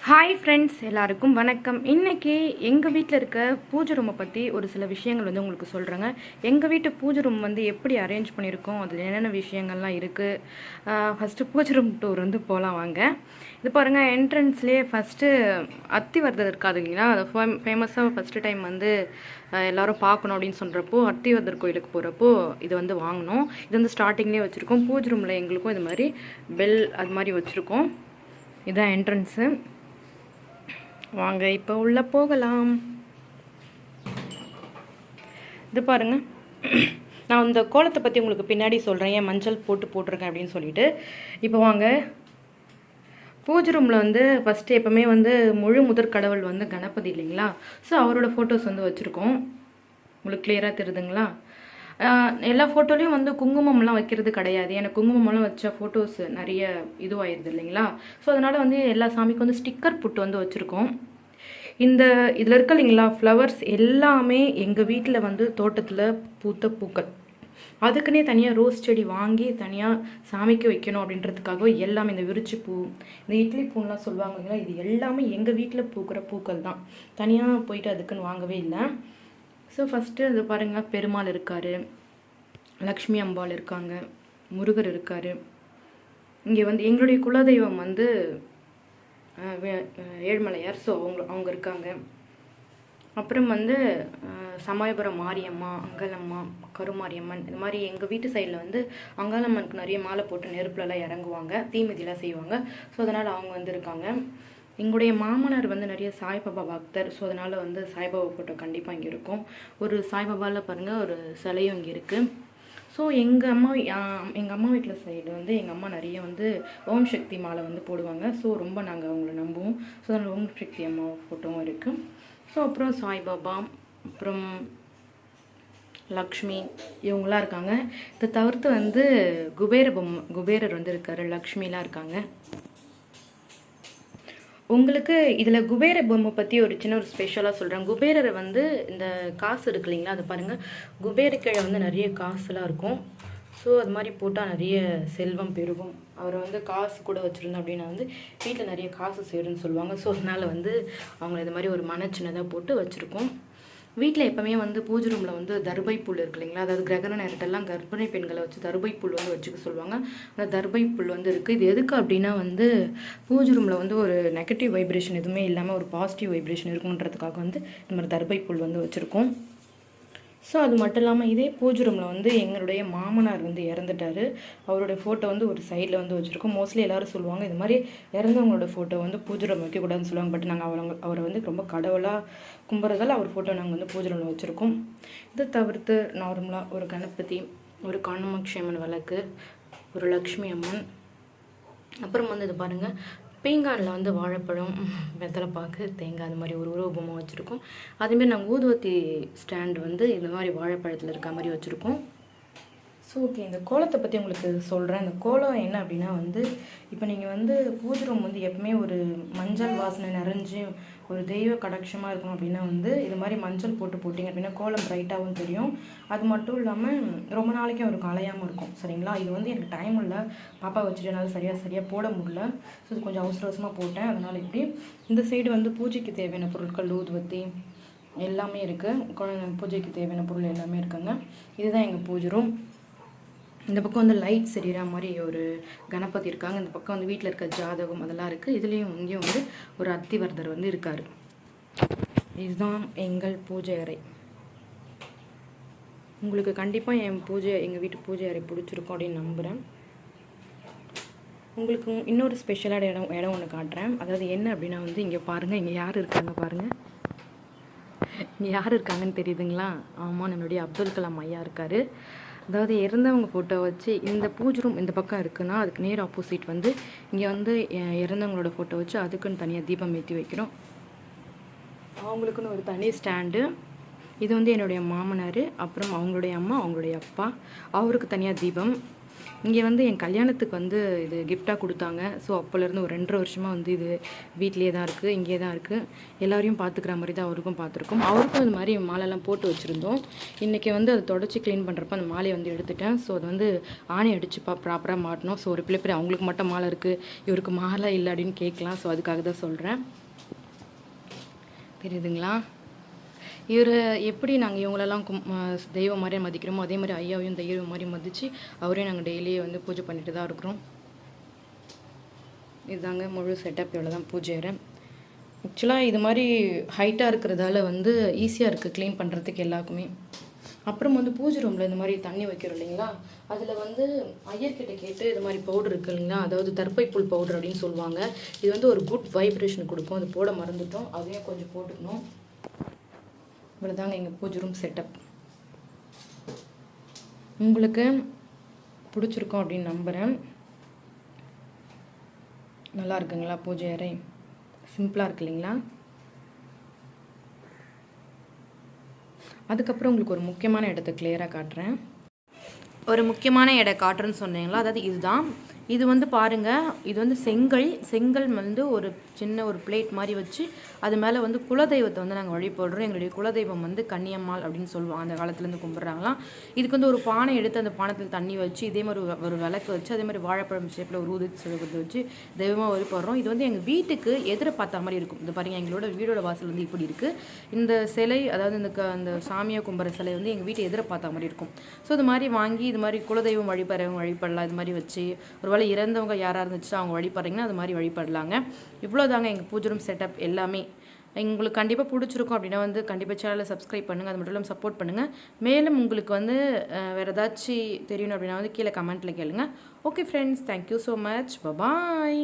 Hi friends, எல்லாருக்கும் வணக்கம். இன்றைக்கி எங்கள் வீட்டில் இருக்க பூஜை ரூமை பற்றி ஒரு சில விஷயங்கள் வந்து உங்களுக்கு சொல்கிறேங்க. எங்கள் வீட்டு பூஜை ரூம் வந்து எப்படி அரேஞ்ச் பண்ணியிருக்கோம், அதில் என்னென்ன விஷயங்கள்லாம் இருக்குது. ஃபஸ்ட்டு பூஜை ரூம் டூர் வந்து போகலாம் வாங்க. இது பாருங்கள், என்ட்ரன்ஸ்லேயே ஃபஸ்ட்டு அத்திவர்தர் இருக்காது இல்லைங்களா, அது ஃபேமஸாக ஃபஸ்ட்டு டைம் வந்து எல்லோரும் பார்க்கணும் அப்படின்னு சொல்கிறப்போ அத்திவர்தர் கோயிலுக்கு போகிறப்போ இது வந்து வாங்கினோம். இது வந்து ஸ்டார்டிங்லேயே வச்சுருக்கோம். பூஜை ரூமில் எங்களுக்கும் இது மாதிரி பெல் அது மாதிரி வச்சுருக்கோம். இதுதான் என்ட்ரன்ஸு. வாங்க இப்போ உள்ள போகலாம். இது பாருங்க, நான் இந்த கோலத்தை பற்றி உங்களுக்கு பின்னாடி சொல்கிறேன், ஏன் மஞ்சள் போட்டிருக்கேன் அப்படின்னு சொல்லிட்டு. இப்போ வாங்க, பூஜை ரூமில் வந்து ஃபஸ்ட்டு எப்போவுமே வந்து முழு முதற் கடவுள் வந்து கணபதி இல்லைங்களா, ஸோ அவரோட ஃபோட்டோஸ் வந்து வச்சுருக்கோம். உங்களுக்கு கிளியராக தெரியுதுங்களா? எல்லா ஃபோட்டோலையும் வந்து குங்குமம்லாம் வைக்கிறது கிடையாது. எனக்கு குங்குமம்லாம் வச்ச ஃபோட்டோஸ் நிறைய இதுவாகிடுது இல்லைங்களா, ஸோ அதனால் வந்து எல்லா சாமிக்கும் வந்து ஸ்டிக்கர் புட்டு வந்து வச்சுருக்கோம். இதில் இருக்க இல்லைங்களா ஃப்ளவர்ஸ் எல்லாமே எங்கள் வீட்டில் வந்து தோட்டத்தில் பூத்த பூக்கள். அதுக்குன்னே தனியாக ரோஸ் செடி வாங்கி தனியாக சாமிக்கு வைக்கணும் அப்படின்றதுக்காக எல்லாமே, இந்த விரிச்சி பூ, இந்த இட்லி பூன்லாம் சொல்லுவாங்க இல்லைங்களா, இது எல்லாமே எங்கள் வீட்டில் பூக்கிற பூக்கள் தான். தனியாக போயிட்டு அதுக்குன்னு வாங்கவே இல்லை. ஸோ ஃபஸ்ட்டு அது பாருங்கள், பெருமாள் இருக்கார், லக்ஷ்மி அம்பாள் இருக்காங்க, முருகர் இருக்கார். இங்கே வந்து எங்களுடைய குலதெய்வம் வந்து ஏழ்மலையார், ஸோ அவங்க இருக்காங்க. அப்புறம் வந்து சமயபுரம் மாரியம்மா, அங்காளம்மா, கருமாரியம்மன், இந்த மாதிரி எங்கள் வீட்டு சைடில் வந்து அங்காளம்மனுக்கு நிறைய மாலை போட்டு நெருப்புலலாம் இறங்குவாங்க, தீமிதிலாம் செய்வாங்க. ஸோ அதனால் அவங்க வந்து இருக்காங்க. எங்களுடைய மாமனார் வந்து நிறைய சாய்பாபா பக்தர், ஸோ அதனால் வந்து சாய்பாபா ஃபோட்டோ கண்டிப்பாக இங்கே இருக்கும். ஒரு சாய்பாபாவில் பாருங்கள் ஒரு சிலையும் இங்கே இருக்குது. ஸோ எங்கள் அம்மா வீட்டில் சைடு வந்து எங்கள் அம்மா நிறைய வந்து ஓம் சக்தி மாலை வந்து போடுவாங்க. ஸோ ரொம்ப நாங்கள் அவங்கள நம்புவோம். ஸோ அதனால் ஓம் சக்தி அம்மா ஃபோட்டோவும் இருக்குது. ஸோ அப்புறம் சாய்பாபா, அப்புறம் லக்ஷ்மி, இவங்களாம் இருக்காங்க. இதை தவிர்த்து வந்து குபேரர் வந்து இருக்கார், லக்ஷ்மிலாம் இருக்காங்க. உங்களுக்கு இதில் குபேர பொம்மை பற்றி ஒரு சின்ன ஒரு ஸ்பெஷலாக சொல்கிறேன். குபேரரை வந்து இந்த காசு இருக்கு இல்லைங்களா, அது பாருங்கள், குபேரக்கீழே வந்து நிறைய காசுலாம் இருக்கும். ஸோ அது மாதிரி போட்டால் நிறைய செல்வம் பெருகும். அவரை வந்து காசு கூட வச்சுருந்தோம் அப்படின்னா வந்து வீட்டில் நிறைய காசு சேரும்னு சொல்லுவாங்க. ஸோ அதனால் வந்து அவங்க இது மாதிரி ஒரு சின்னதாக போட்டு வச்சுருக்கோம். வீட்டில் எப்போவுமே வந்து பூஜை ரூமில் வந்து தர்பை புல் இருக்கு இல்லைங்களா, அதாவது கிரகண நேரத்தெல்லாம் கர்ப்பிணி பெண்களை வச்சு தர்பை புல் வந்து வச்சுக்க சொல்லுவாங்க. அந்த தர்பை புல் வந்து இருக்குது. இது எதுக்கு அப்படின்னா வந்து பூஜை ரூமில் வந்து ஒரு நெகட்டிவ் வைப்ரேஷன் எதுவுமே இல்லாமல் ஒரு பாசிட்டிவ் வைப்ரேஷன் இருக்குன்றதுக்காக வந்து இந்த மாதிரி தர்பை புல் வந்து வச்சுருக்கோம். ஸோ அது மட்டும் இல்லாமல் இதே பூஜை ரூமில் வந்து எங்களுடைய மாமனார் வந்து இறந்துட்டார். அவருடைய ஃபோட்டோ வந்து ஒரு சைடில் வந்து வச்சுருக்கோம். மோஸ்ட்லி எல்லோரும் சொல்லுவாங்க இது மாதிரி இறந்தவங்களோட ஃபோட்டோ வந்து பூஜை ரூம் வைக்கக்கூடாதுன்னு சொல்லுவாங்க. பட் நாங்கள் அவரை வந்து ரொம்ப கடவுளாக கும்புறதால் அவர் ஃபோட்டோ நாங்கள் வந்து பூஜை ரூமில் வச்சுருக்கோம். இதை தவிர்த்து நார்மலாக ஒரு கணபதி, ஒரு காமாட்சியம்மன் விளக்கு, ஒரு லக்ஷ்மி அம்மன், அப்புறம் வந்து இது பாருங்கள், பீங்கானில் வந்து வாழைப்பழம், வெத்தலைப்பாக்கு, தேங்காய், அந்த மாதிரி ஒரு உருவபொம்மை வச்சுருக்கோம். அதேமாதிரி நாங்கள் ஊதுவத்தி ஸ்டாண்ட் வந்து இந்த மாதிரி வாழைப்பழத்தில் இருக்க மாதிரி வச்சுருக்கோம். ஸோ ஓகே, இந்த கோலத்தை பற்றி உங்களுக்கு சொல்கிறேன். இந்த கோலம் என்ன அப்படின்னா வந்து இப்போ நீங்கள் வந்து பூஜை ரூம் வந்து எப்பவுமே ஒரு மஞ்சள் வாசனை நிறைஞ்சு ஒரு தெய்வ கடாட்சமாக இருக்கணும் அப்படின்னா வந்து இது மாதிரி மஞ்சள் போட்டிங்க அப்படின்னா கோலம் ப்ரைட்டாகவும் தெரியும். அது மட்டும் இல்லாமல் ரொம்ப நாளைக்கும் ஒரு கலையாமல் இருக்கும். சரிங்களா? இது வந்து எனக்கு டைம் இல்லை, பாப்பா வச்சுட்டு என்னால் சரியாக போட முடியல. ஸோ இது கொஞ்சம் அவசரமாக போட்டேன். அதனால் இப்படி இந்த சைடு வந்து பூஜைக்கு தேவையான பொருட்கள், ஊதுவத்தி எல்லாமே இருக்குது. பூஜைக்கு தேவையான பொருள் எல்லாமே இருக்குங்க. இதுதான் எங்கள் பூஜை ரூம். இந்த பக்கம் வந்து லைட் சரிகிற மாதிரி ஒரு கணபதி இருக்காங்க. இந்த பக்கம் வந்து வீட்டில் இருக்க ஜாதகம் அதெல்லாம் இருக்குது. இதுலேயும் இங்கேயும் வந்து ஒரு அத்திவர்தர் வந்து இருக்கார். இதுதான் எங்கள் பூஜை அறை. உங்களுக்கு கண்டிப்பாக எங்கள் வீட்டு பூஜை அறை பிடிச்சிருக்கும் அப்படின்னு நம்புகிறேன். உங்களுக்கு இன்னொரு ஸ்பெஷலான இடம் ஒன்று காட்டுறேன். அதாவது என்ன அப்படின்னா வந்து இங்கே பாருங்கள், இங்கே யார் இருக்காங்க பாருங்கள். இங்கே யார் இருக்காங்கன்னு தெரியுதுங்களா? ஆமாம், நம்மளுடைய அப்துல் கலாம் ஐயா இருக்கார். அதாவது இறந்தவங்க ஃபோட்டோ வச்சு இந்த பூஜை ரூம் இந்த பக்கம் இருக்குன்னா அதுக்கு நேர் ஆப்போசிட் வந்து இங்கே வந்து இறந்தவங்களோட ஃபோட்டோ வச்சு அதுக்குன்னு தனியாக தீபம் ஏற்றி வைக்கிறோம். அவங்களுக்குன்னு ஒரு தனி ஸ்டாண்டு. இது வந்து என்னுடைய மாமனார், அப்புறம் அவங்களுடைய அம்மா, அவங்களுடைய அப்பா, அவருக்கு தனியாக தீபம். இங்கே வந்து என் கல்யாணத்துக்கு வந்து இது கிஃப்டாக கொடுத்தாங்க. ஸோ அப்போலேருந்து ஒரு 2.5 வருஷமாக வந்து இது வீட்லேயே தான் இருக்குது, இங்கே தான் இருக்குது. எல்லாரையும் பார்த்துக்கிற மாதிரி தான் அவருக்கும் பார்த்துருக்கோம். அவருக்கும் இது மாதிரி மாலைலாம் போட்டு வச்சுருந்தோம். இன்றைக்கி வந்து அதை தொடச்சி க்ளீன் பண்ணுறப்ப அந்த மாலையை வந்து எடுத்துட்டேன். ஸோ அது வந்து ஆணி அடித்து ப்ராப்பராக மாட்டணும். ஸோ ஒரு பிள்ளை அவங்களுக்கு மட்டும் மாலை இருக்குது, இவருக்கு மாலை இல்லை அப்படின்னு கேட்கலாம். ஸோ அதுக்காக தான் சொல்கிறேன். தெரியுதுங்களா? இவர் எப்படி நாங்கள் இவங்களெல்லாம் தெய்வம் மாதிரி மதிக்கிறோமோ அதே மாதிரி ஐயாவையும் தெய்வம் மாதிரி மதித்து அவரையும் நாங்கள் டெய்லியே வந்து பூஜை பண்ணிட்டு தான் இருக்கிறோம். இதுதாங்க முழு செட்டப். இவ்வளோ தான் பூஜை அறை. ஆக்சுவலாக இது மாதிரி ஹைட்டாக இருக்கிறதால வந்து ஈஸியாக இருக்குது க்ளீன் பண்ணுறதுக்கு எல்லாருக்குமே. அப்புறம் வந்து பூஜை ரூமில் இந்த மாதிரி தண்ணி வைக்கிறோம் இல்லைங்களா, அதில் வந்து ஐயர்கிட்ட கேட்டு இது மாதிரி பவுடர் இருக்குது இல்லைங்களா, அதாவது தர்பைப்புல் பவுடர் அப்படின்னு சொல்லுவாங்க. இது வந்து ஒரு குட் வைப்ரேஷன் கொடுக்கும். அது போட மறந்துட்டோம், அதையும் கொஞ்சம் போட்டுக்கணும். இவ்வளோதாங்க எங்கள் பூஜை ரூம் செட்டப். உங்களுக்கு பிடிச்சிருக்கோம் அப்படின்னு நம்புகிறேன். நல்லா இருக்குங்களா பூஜை அறை? சிம்பிளாக இருக்கு இல்லைங்களா? அதுக்கப்புறம் உங்களுக்கு ஒரு முக்கியமான இடத்த கிளியராக காட்டுறேன். ஒரு முக்கியமான இடம் காட்டுறேன்னு சொன்னீங்களா, அதாவது இதுதான். இது வந்து பாருங்கள், இது வந்து செங்கல் வந்து ஒரு சின்ன ஒரு பிளேட் மாதிரி வச்சு அது மேலே வந்து குலதெய்வத்தை வந்து நாங்கள் வழிபடுறோம். எங்களுடைய குலதெய்வம் வந்து கன்னியம்மாள் அப்படின்னு சொல்லுவாங்க, அந்த காலத்துலேருந்து கும்பிட்றாங்களாம். இதுக்கு வந்து ஒரு பானை எடுத்து அந்த பானத்தில் தண்ணி வச்சு இதே மாதிரி ஒரு விளக்கு வச்சு அதே மாதிரி வாழைப்பழம் ஷேப்பில் ஒரு ஊதி சொல்லுறது வச்சு தெய்வமாக வழிபடுறோம். இது வந்து எங்கள் வீட்டுக்கு எதிர பார்த்த மாதிரி இருக்கும். இந்த பாருங்கள், எங்களோட வீடோட வாசல் வந்து இப்படி இருக்குது. இந்த சிலை, அதாவது இந்த சாமியை கும்பிட்ற சிலை வந்து எங்கள் வீட்டு எதிர பார்த்த மாதிரி இருக்கும். ஸோ இது மாதிரி வாங்கி இது மாதிரி குலதெய்வம் வழிபடலாம். இது மாதிரி வச்சு ஒரு இறந்தவங்க யாராக இருந்துச்சு அவங்க வழிபடுறீங்கன்னா அது மாதிரி வழிபடலாங்க. இவ்வளோதாங்க எங்கள் பூஜை ரூம் செட்டப் எல்லாமே. உங்களுக்கு கண்டிப்பாக பிடிச்சிருக்கும் அப்படின்னா வந்து கண்டிப்பாக சேனலை சப்ஸ்கிரைப் பண்ணுங்கள். அது மட்டும் இல்லாமல் சப்போர்ட் பண்ணுங்கள். மேலும் உங்களுக்கு வந்து வேறு ஏதாச்சும் தெரியணும் அப்படின்னா வந்து கீழே கமெண்ட்டில் கேளுங்க. Okay friends, thank you so much. Bye bye.